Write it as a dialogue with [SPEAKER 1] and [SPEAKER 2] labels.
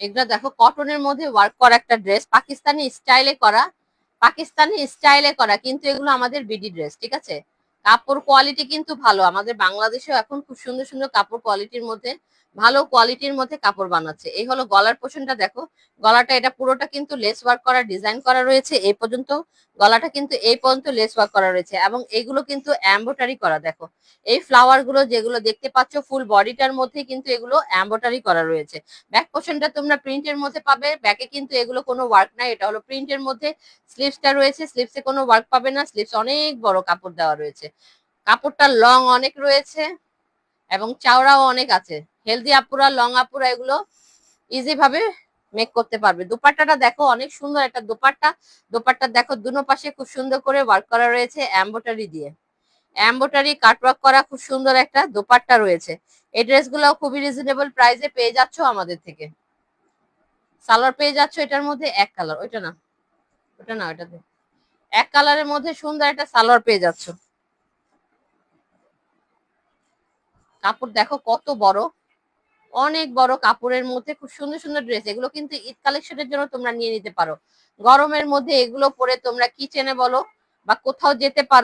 [SPEAKER 1] এগুলো দেখো কটনের মধ্যে ওয়ার্ক করা একটা ড্রেস, পাকিস্তানি স্টাইলে করা, কিন্তু এগুলো আমাদের বিডি ড্রেস, ঠিক আছে। কাপড় কোয়ালিটি কিন্তু ভালো, আমাদের বাংলাদেশেও এখন খুব সুন্দর সুন্দর কাপড় কোয়ালিটির মধ্যে, ভালো কোয়ালিটির মধ্যে কাপড় বানাচ্ছে। এই হলো গলার পোর্শনটা দেখো, গলাটা এটা পুরোটা কিন্তু লেস ওয়ার্ক করা, ডিজাইন করা রয়েছে এই পর্যন্ত, গলাটা কিন্তু এই পর্যন্ত লেস ওয়ার্ক করা রয়েছে, এবং এগুলো কিন্তু এমব্রয়ডারি করা। দেখো এই ফ্লাওয়ার গুলো যেগুলো দেখতে পাচ্ছ ফুল বডিটার মধ্যে কিন্তু এগুলো এমব্রয়ডারি করা রয়েছে। ব্যাক পোর্শনটা তোমরা প্রিন্টের মধ্যে পাবে, ব্যাকে কিন্তু এগুলো কোনো ওয়ার্ক নাই, এটা হলো প্রিন্টের মধ্যে। স্লিভসটা রয়েছে, স্লিভসে কোনো ওয়ার্ক পাবে না, স্লিভস অনেক বড় কাপড় দেওয়া রয়েছে, কাপড়টা লং অনেক রয়েছে এবং চাওড়াও অনেক আছে। হেলদি আপুরা, লং আপুরা এগুলো ইজি ভাবে মেক করতে পারবে। দোপাট্টাটা দেখো অনেক সুন্দর একটা দোপাট্টা, দোপাট্টা দেখো দুনো পাশে খুব সুন্দর করে ওয়ার্ক করা রয়েছে এমব্রয়ডারি দিয়ে, এমব্রয়ডারি কাটওয়ার্ক করা খুব সুন্দর একটা দোপাট্টা রয়েছে। এই ড্রেসগুলো খুবই রিজনেবল প্রাইসে পেয়ে যাচ্ছ আমাদের থেকে। সালোয়ার পেয়ে যাচ্ছ এটার মধ্যে এক কালার, ওইটা না, ওটা না, ওইটাতে এক কালারের মধ্যে সুন্দর একটা সালোয়ার পেয়ে যাচ্ছ। কাপড় দেখো কত বড়, অনেক বড় কাপড়ের মধ্যে খুব সুন্দর সুন্দর ড্রেস, এগুলো কিন্তু ঈদ কালেকশনের জন্য তোমরা নিয়ে নিতে পারো। গরমের মধ্যে এগুলো পরে তোমরা কিচেনে বলো বা কোথাও যেতে পারো।